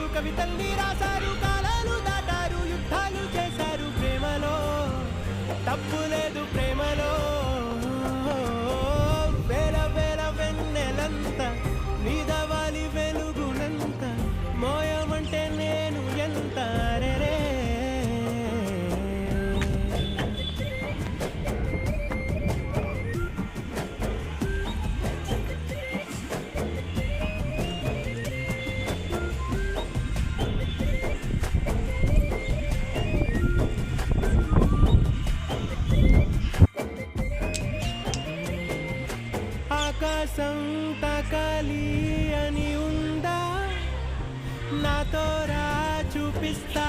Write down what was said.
చేశారు, కవితల్ని రాశారు, కాలాలు దాటారు, యుద్ధాలు చేశారు ప్రేమలో, తప్పు లేదు ప్రేమలో. వేల వేల వెన్నెలంత నీదవాలి వెలుగునంత, మోయమంటే నేను ఎంత రే. ఆకాశం తాకాలి అని ఉందా, నాతో రా చూపిస్తా